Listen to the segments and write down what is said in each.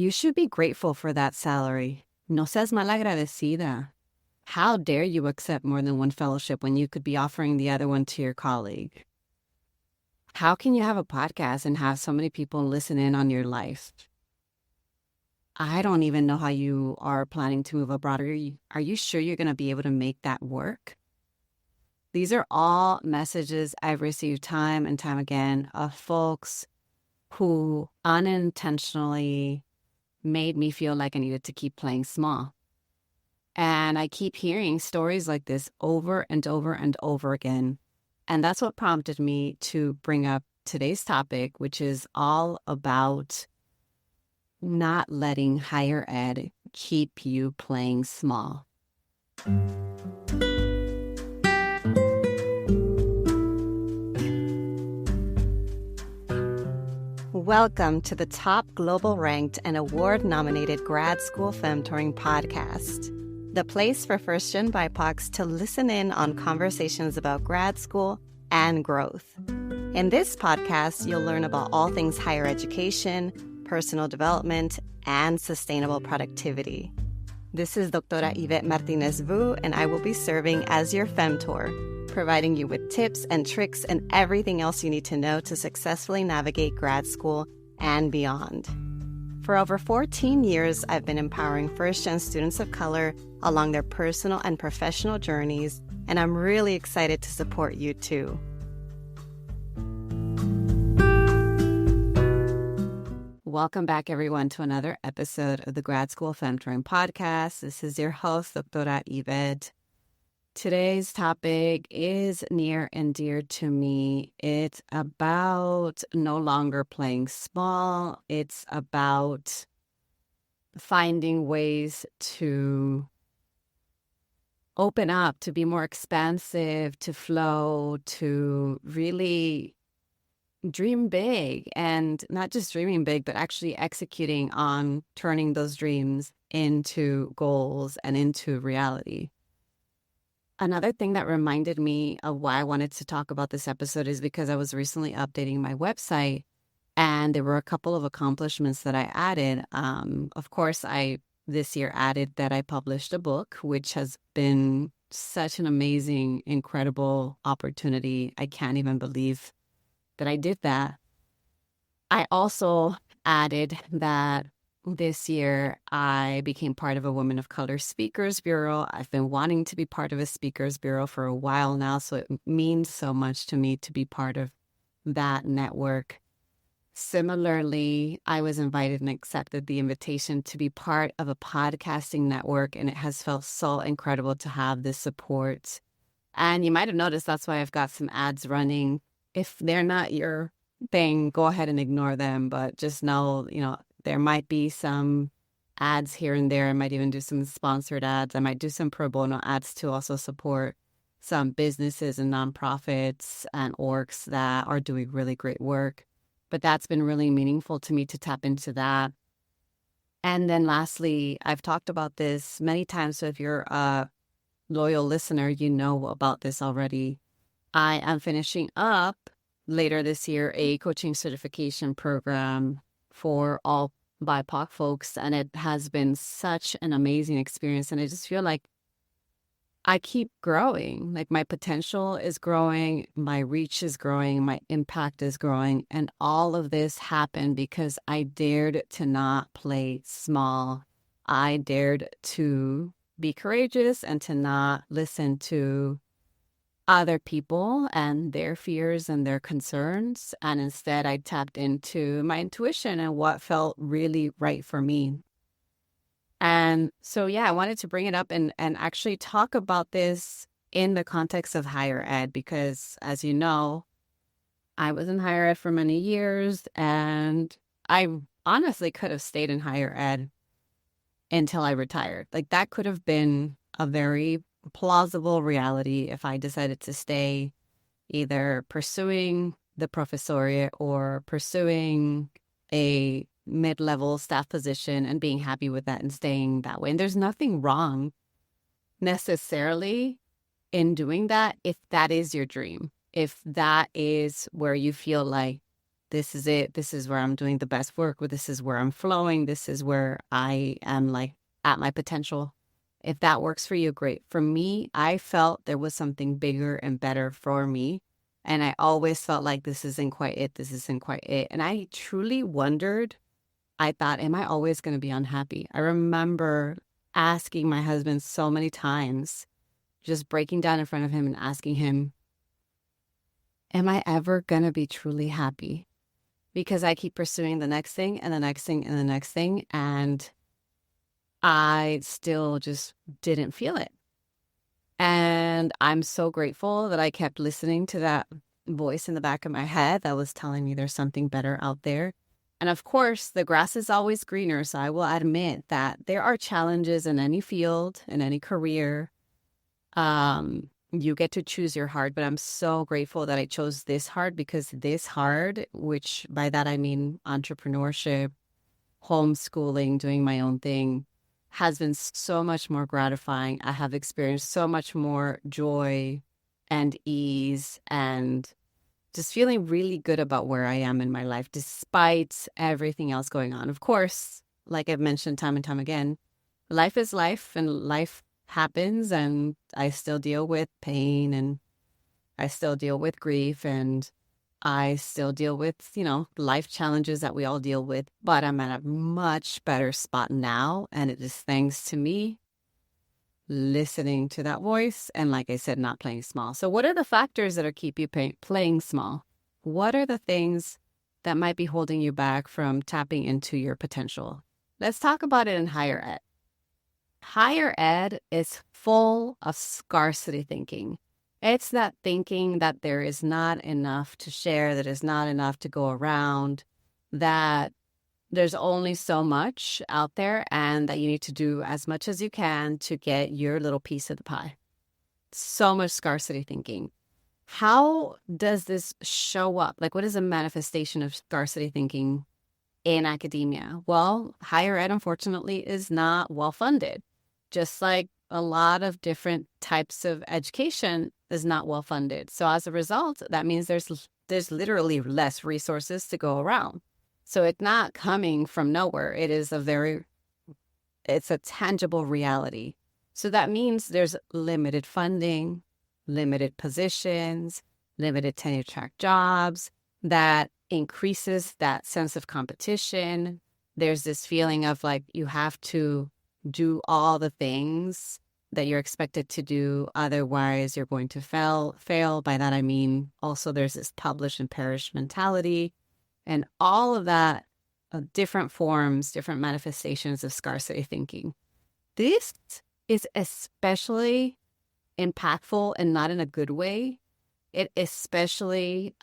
You should be grateful for that salary. No seas malagradecida. How dare you accept more than one fellowship when you could be offering the other one to your colleague? How can you have a podcast and have so many people listen in on your life? I don't even know how you are planning to move abroad. Are you sure you're going to be able to make that work? These are all messages I've received time and time again of folks who unintentionally made me feel like I needed to keep playing small. And I keep hearing stories like this over and over and over again. And that's what prompted me to bring up today's topic, which is all about not letting higher ed keep you playing small. Welcome to the top global ranked and award-nominated Grad School Femtoring Podcast, the place for first-gen BIPOCs to listen in on conversations about grad school and growth. In this podcast, you'll learn about all things higher education, personal development, and sustainable productivity. This is Doctora Yvette Martinez-Vu, and I will be serving as your Femtor, providing you with tips and tricks and everything else you need to know to successfully navigate grad school and beyond. For over 14 years, I've been empowering first-gen students of color along their personal and professional journeys, and I'm really excited to support you too. Welcome back, everyone, to another episode of the Grad School Femtoring Podcast. This is your host, Doctora Yvette. Today's topic is near and dear to me. It's about no longer playing small. It's about finding ways to open up, to be more expansive, to flow, to really dream big, and not just dreaming big, but actually executing on turning those dreams into goals and into reality. Another thing that reminded me of why I wanted to talk about this episode is because I was recently updating my website, and there were a couple of accomplishments that I added. Of course, I this year added that I published a book, which has been such an amazing, incredible opportunity. I can't even believe that I did that. I also added that this year I became part of a Women of Color Speakers Bureau. I've been wanting to be part of a Speakers Bureau for a while now, so it means so much to me to be part of that network. Similarly, I was invited and accepted the invitation to be part of a podcasting network, and it has felt so incredible to have this support. And you might have noticed that's why I've got some ads running. If they're not your thing, go ahead and ignore them. But just know, there might be some ads here and there. I might even do some sponsored ads. I might do some pro bono ads to also support some businesses and nonprofits and orgs that are doing really great work. But that's been really meaningful to me to tap into that. And then lastly, I've talked about this many times. So if you're a loyal listener, you know about this already. I am finishing up later this year a coaching certification program for all BIPOC folks, and it has been such an amazing experience. And I just feel like I keep growing. Like my potential is growing, my reach is growing, my impact is growing, and all of this happened because I dared to not play small. I dared to be courageous and to not listen to other people and their fears and their concerns. And instead, I tapped into my intuition and what felt really right for me. And so, I wanted to bring it up and actually talk about this in the context of higher ed, because as you know, I was in higher ed for many years, and I honestly could have stayed in higher ed until I retired. Like that could have been a very plausible reality if I decided to stay either pursuing the professoriate or pursuing a mid-level staff position and being happy with that and staying that way. And there's nothing wrong necessarily in doing that if that is your dream, if that is where you feel like this is it. This is where I'm doing the best work, or this is where I'm flowing. This is where I am like at my potential. If that works for you, great. For me, I felt there was something bigger and better for me. And I always felt like this isn't quite it. This isn't quite it. And I truly wondered, I thought, am I always going to be unhappy? I remember asking my husband so many times, just breaking down in front of him and asking him, am I ever going to be truly happy? Because I keep pursuing the next thing and the next thing and the next thing. And I still just didn't feel it. And I'm so grateful that I kept listening to that voice in the back of my head that was telling me there's something better out there. And of course, the grass is always greener. So I will admit that there are challenges in any field, in any career. You get to choose your heart, but I'm so grateful that I chose this heart, because this heart, which by that I mean entrepreneurship, homeschooling, doing my own thing, has been so much more gratifying. I have experienced so much more joy and ease and just feeling really good about where I am in my life, despite everything else going on. Of course, like I've mentioned time and time again, life is life and life happens, and I still deal with pain, and I still deal with grief, and I still deal with, life challenges that we all deal with, but I'm at a much better spot now. And it is thanks to me listening to that voice. And like I said, not playing small. So what are the factors that are keep you playing small? What are the things that might be holding you back from tapping into your potential? Let's talk about it in higher ed. Higher ed is full of scarcity thinking. It's that thinking that there is not enough to share, that is not enough to go around, that there's only so much out there, and that you need to do as much as you can to get your little piece of the pie. So much scarcity thinking. How does this show up? Like, what is a manifestation of scarcity thinking in academia? Well, higher ed, unfortunately, is not well funded. Just like a lot of different types of education is not well funded. So as a result, that means there's literally less resources to go around. So it's not coming from nowhere. It's a tangible reality. So that means there's limited funding, limited positions, limited tenure track jobs. That increases that sense of competition. There's this feeling of like you have to do all the things that you're expected to do, otherwise you're going to fail. By that I mean also there's this publish and perish mentality, and all of that, different forms, different manifestations of scarcity thinking. This is especially impactful, and not in a good way. It especially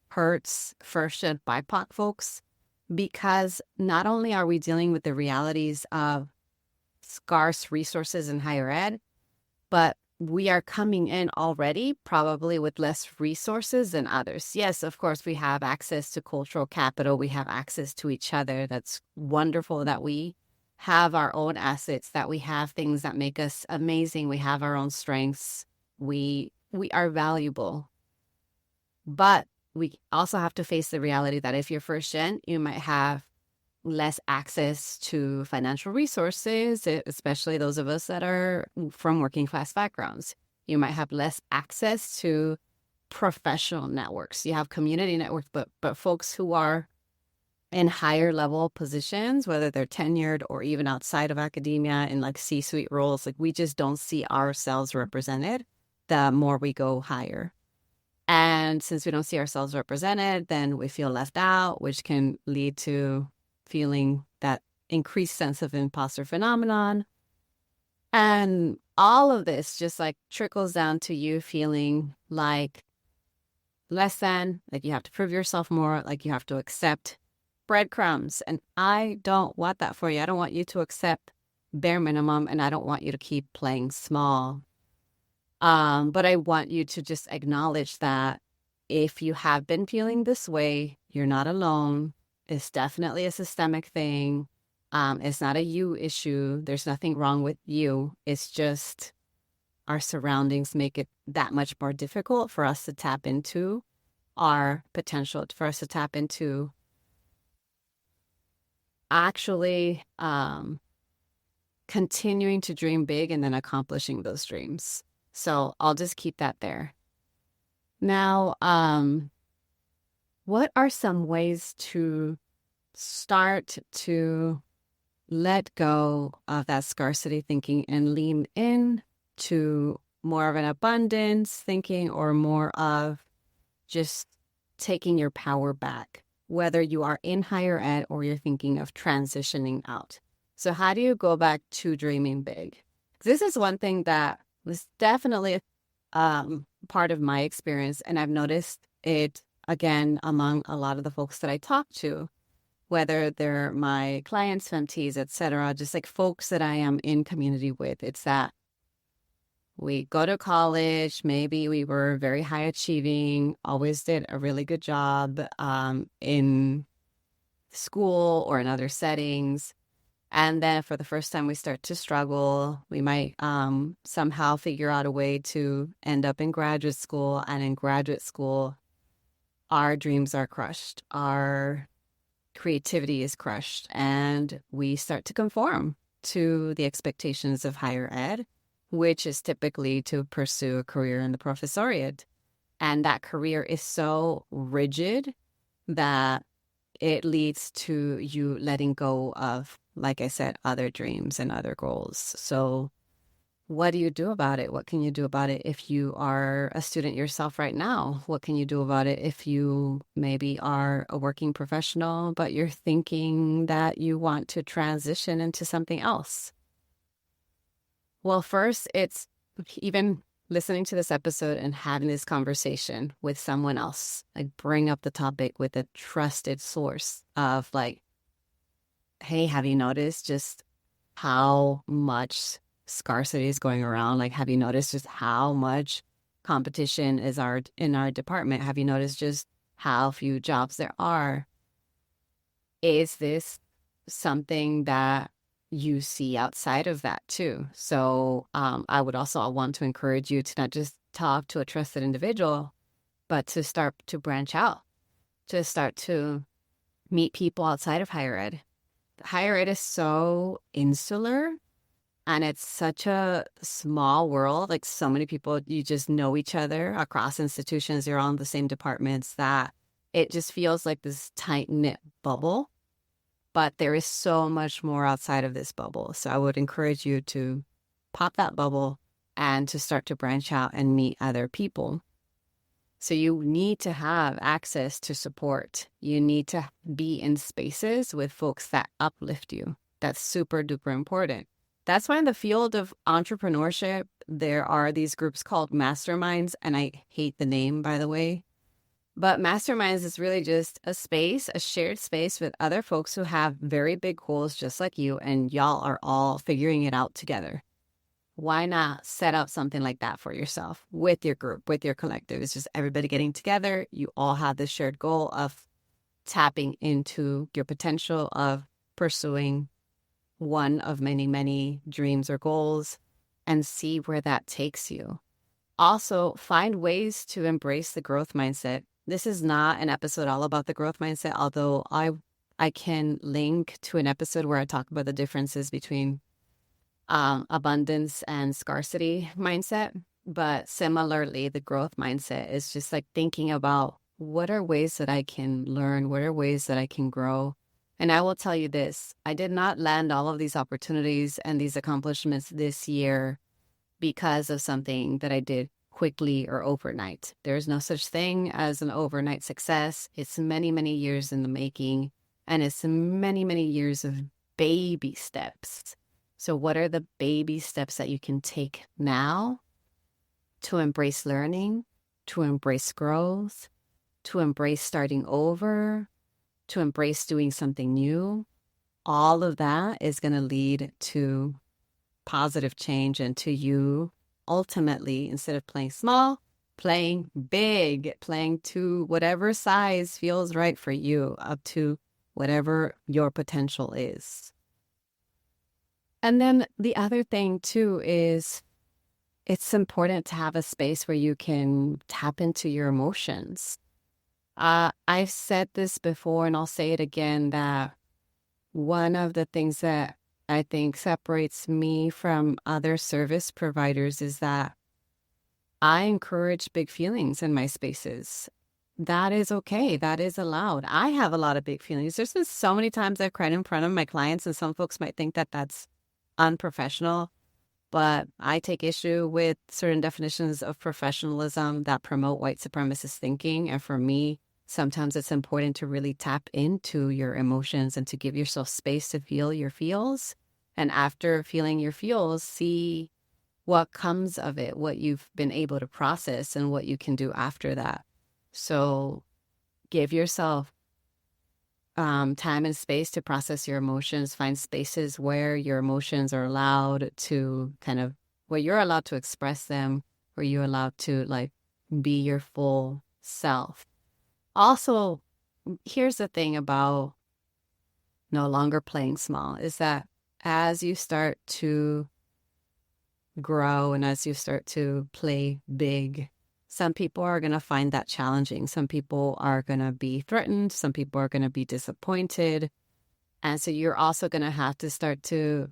hurts first gen BIPOC folks, because not only are we dealing with the realities of scarce resources in higher ed, but we are coming in already probably with less resources than others. Yes, of course, we have access to cultural capital. We have access to each other. That's wonderful that we have our own assets, that we have things that make us amazing. We have our own strengths. We are valuable. But we also have to face the reality that if you're first gen, you might have less access to financial resources, especially those of us that are from working class backgrounds. You might have less access to professional networks. You have community networks, but folks who are in higher level positions, whether they're tenured or even outside of academia in like C-suite roles, like we just don't see ourselves represented the more we go higher. And since we don't see ourselves represented, then we feel left out, which can lead to feeling that increased sense of imposter phenomenon. And all of this just like trickles down to you feeling like less than, like you have to prove yourself more, like you have to accept breadcrumbs. And I don't want that for you. I don't want you to accept bare minimum, and I don't want you to keep playing small. But I want you to just acknowledge that if you have been feeling this way, you're not alone. It's definitely a systemic thing. It's not a you issue. There's nothing wrong with you. It's just our surroundings make it that much more difficult for us to tap into our potential, for us to tap into actually continuing to dream big and then accomplishing those dreams. So I'll just keep that there. Now, what are some ways to start to let go of that scarcity thinking and lean in to more of an abundance thinking, or more of just taking your power back, whether you are in higher ed or you're thinking of transitioning out? So how do you go back to dreaming big? This is one thing that was definitely part of my experience, and I've noticed it again among a lot of the folks that I talk to, whether they're my clients, femtees, etc., just like folks that I am in community with. It's that we go to college, maybe we were very high achieving, always did a really good job in school or in other settings. And then for the first time, we start to struggle. We might somehow figure out a way to end up in graduate school. And in graduate school, our dreams are crushed. Our creativity is crushed. And we start to conform to the expectations of higher ed, which is typically to pursue a career in the professoriate. And that career is so rigid that it leads to you letting go of, like I said, other dreams and other goals. So what do you do about it? What can you do about it if you are a student yourself right now? What can you do about it if you maybe are a working professional, but you're thinking that you want to transition into something else? Well, first, it's even listening to this episode and having this conversation with someone else. Like, bring up the topic with a trusted source of like, hey, have you noticed just how much scarcity is going around? Like, have you noticed just how much competition is in our department? Have you noticed just how few jobs there are? Is this something that you see outside of that too? So I would also want to encourage you to not just talk to a trusted individual, but to start to branch out, to start to meet people outside of higher ed. Higher ed is so insular, and it's such a small world. Like, so many people, you just know each other across institutions. You're all in the same departments, that it just feels like this tight-knit bubble. But there is so much more outside of this bubble. So I would encourage you to pop that bubble and to start to branch out and meet other people. So you need to have access to support. You need to be in spaces with folks that uplift you. That's super duper important. That's why in the field of entrepreneurship, there are these groups called masterminds. And I hate the name, by the way. But masterminds is really just a space, a shared space with other folks who have very big goals just like you, and y'all are all figuring it out together. Why not set up something like that for yourself with your group, with your collective? It's just everybody getting together. You all have this shared goal of tapping into your potential of pursuing one of many, many dreams or goals, and see where that takes you. Also, find ways to embrace the growth mindset. This is not an episode all about the growth mindset, although I can link to an episode where I talk about the differences between abundance and scarcity mindset. But similarly, the growth mindset is just like thinking about, what are ways that I can learn? What are ways that I can grow? And I will tell you this, I did not land all of these opportunities and these accomplishments this year because of something that I did quickly or overnight. There's no such thing as an overnight success. It's many, many years in the making, and it's many, many years of baby steps. So what are the baby steps that you can take now to embrace learning, to embrace growth, to embrace starting over, to embrace doing something new? All of that is going to lead to positive change, and to you ultimately, instead of playing small, playing big, playing to whatever size feels right for you, up to whatever your potential is. And then the other thing too is, it's important to have a space where you can tap into your emotions. I've said this before and I'll say it again, that one of the things that I think separates me from other service providers is that I encourage big feelings in my spaces. That is okay. That is allowed. I have a lot of big feelings. There's been so many times I've cried in front of my clients, and some folks might think that that's unprofessional, but I take issue with certain definitions of professionalism that promote white supremacist thinking. And for me, sometimes it's important to really tap into your emotions and to give yourself space to feel your feels. And after feeling your feels, see what comes of it, what you've been able to process, and what you can do after that. So give yourself time and space to process your emotions. Find spaces where your emotions are allowed to where you're allowed to express them, where you're allowed to be your full self. Also, here's the thing about no longer playing small is that as you start to grow and as you start to play big, some people are going to find that challenging. Some people are going to be threatened. Some people are going to be disappointed. And so you're also going to have to start to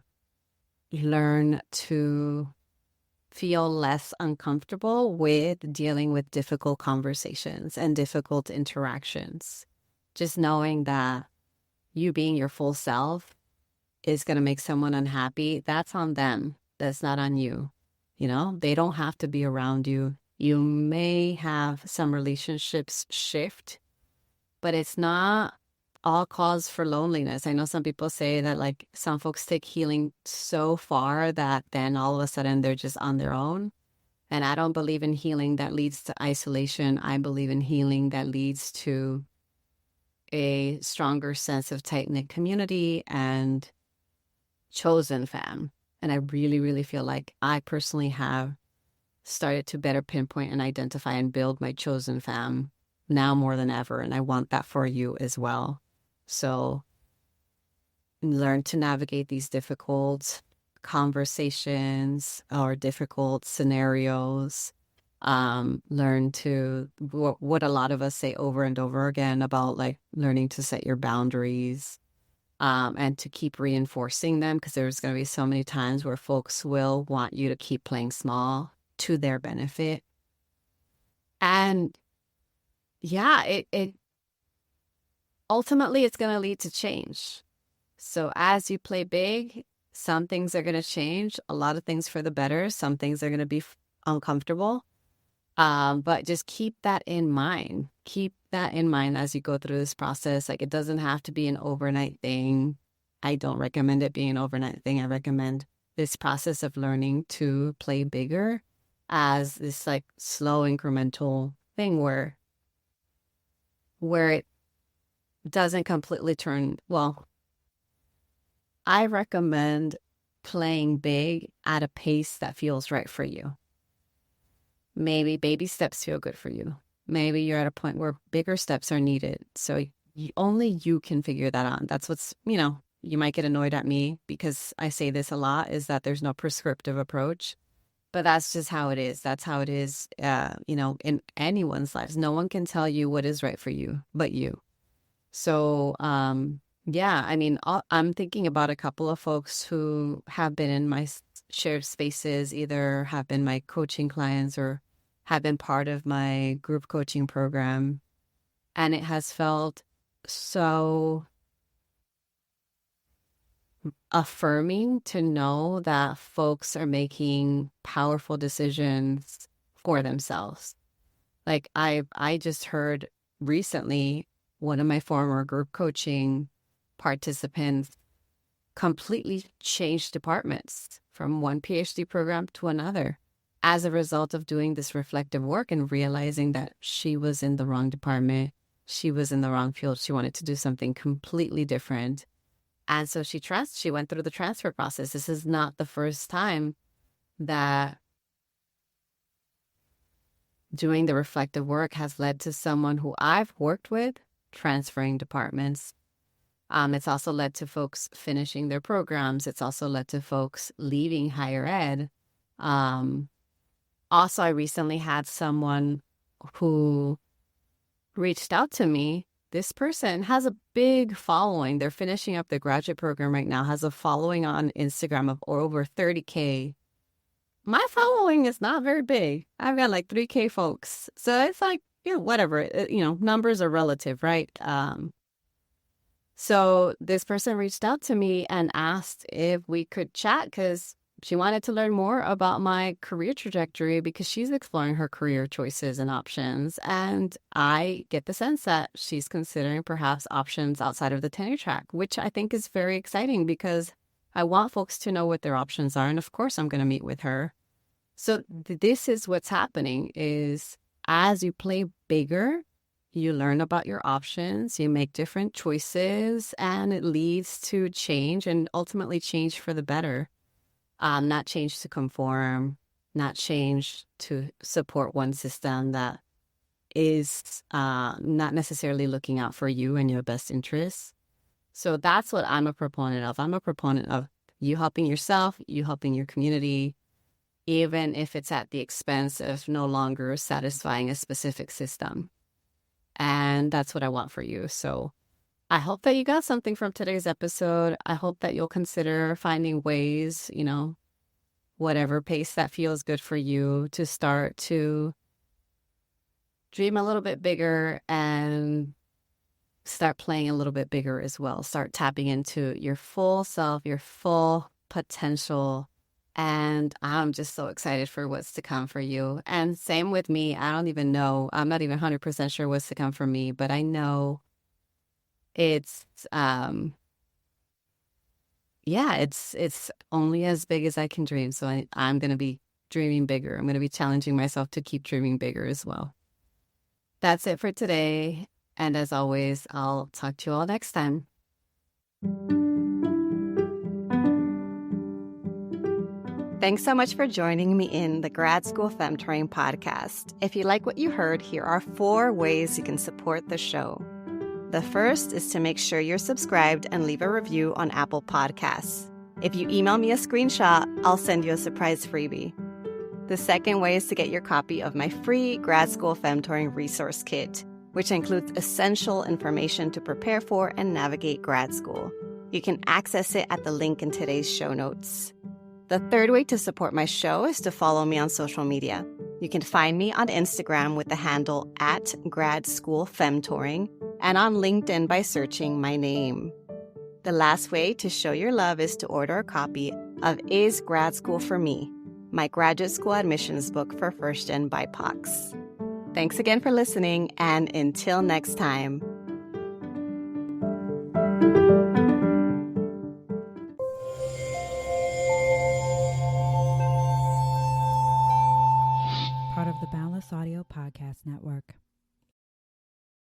learn to feel less uncomfortable with dealing with difficult conversations and difficult interactions. Just knowing that you being your full self is going to make someone unhappy, that's on them. That's not on you. They don't have to be around you. You may have some relationships shift, but it's not all cause for loneliness. I know some people say that some folks take healing so far that then all of a sudden they're just on their own. And I don't believe in healing that leads to isolation. I believe in healing that leads to a stronger sense of tight-knit community and chosen fam. And I really, really feel like I personally have started to better pinpoint and identify and build my chosen fam now more than ever. And I want that for you as well. So learn to navigate these difficult conversations or difficult scenarios. Learn to, what a lot of us say over and over again about learning to set your boundaries. And to keep reinforcing them, because there's going to be so many times where folks will want you to keep playing small to their benefit. And yeah, it ultimately it's going to lead to change. So as you play big, some things are going to change, a lot of things for the better. Some things are going to be uncomfortable. But just keep that in mind. Keep that in mind as you go through this process. It doesn't have to be an overnight thing. I don't recommend it being an overnight thing. I recommend this process of learning to play bigger as this slow incremental thing where it doesn't completely turn. Well, I recommend playing big at a pace that feels right for you. Maybe baby steps feel good for you. Maybe you're at a point where bigger steps are needed. So only you can figure that out. That's what's, you might get annoyed at me because I say this a lot, is that there's no prescriptive approach. But that's just how it is. That's how it is, in anyone's lives. No one can tell you what is right for you but you. So, yeah, I'm thinking about a couple of folks who have been in my shared spaces, either have been my coaching clients or have been part of my group coaching program. And it has felt so affirming to know that folks are making powerful decisions for themselves. I just heard recently one of my former group coaching participants completely changed departments from one PhD program to another as a result of doing this reflective work and realizing that she was in the wrong department. She was in the wrong field. She wanted to do something completely different. And so she went through the transfer process. This is not the first time that doing the reflective work has led to someone who I've worked with transferring departments. It's also led to folks finishing their programs. It's also led to folks leaving higher ed. Also, I recently had someone who reached out to me. This person has a big following. They're finishing up the graduate program right now, has a following on Instagram of over 30K. My following is not very big. I've got like 3K folks. So it's like, whatever, numbers are relative, right? So this person reached out to me and asked if we could chat because she wanted to learn more about my career trajectory because she's exploring her career choices and options. And I get the sense that she's considering perhaps options outside of the tenure track, which I think is very exciting because I want folks to know what their options are. And of course, I'm going to meet with her. So this is what's happening is as you play bigger, you learn about your options, you make different choices, and it leads to change and ultimately change for the better. Not change to conform, not change to support one system that is not necessarily looking out for you and your best interests. So that's what I'm a proponent of. I'm a proponent of you helping yourself, you helping your community, even if it's at the expense of no longer satisfying a specific system. And that's what I want for you. So I hope that you got something from today's episode. I hope that you'll consider finding ways, whatever pace that feels good for you, to start to dream a little bit bigger and start playing a little bit bigger as well. Start tapping into your full self, your full potential. And I'm just so excited for what's to come for you. And same with me. I don't even know. I'm not even 100% sure what's to come for me, but I know it's only as big as I can dream. So I'm going to be dreaming bigger. I'm going to be challenging myself to keep dreaming bigger as well. That's it for today. And as always, I'll talk to you all next time. Thanks so much for joining me in the Grad School Femtoring Podcast. If you like what you heard, here are 4 ways you can support the show. The first is to make sure you're subscribed and leave a review on Apple Podcasts. If you email me a screenshot, I'll send you a surprise freebie. The second way is to get your copy of my free Grad School Femtoring Resource Kit, which includes essential information to prepare for and navigate grad school. You can access it at the link in today's show notes. The third way to support my show is to follow me on social media. You can find me on Instagram with the handle @GradSchoolFemtoring and on LinkedIn by searching my name. The last way to show your love is to order a copy of Is Grad School for Me, my graduate school admissions book for first-gen BIPOCs. Thanks again for listening, and until next time. Part of the Boundless Audio Podcast Network.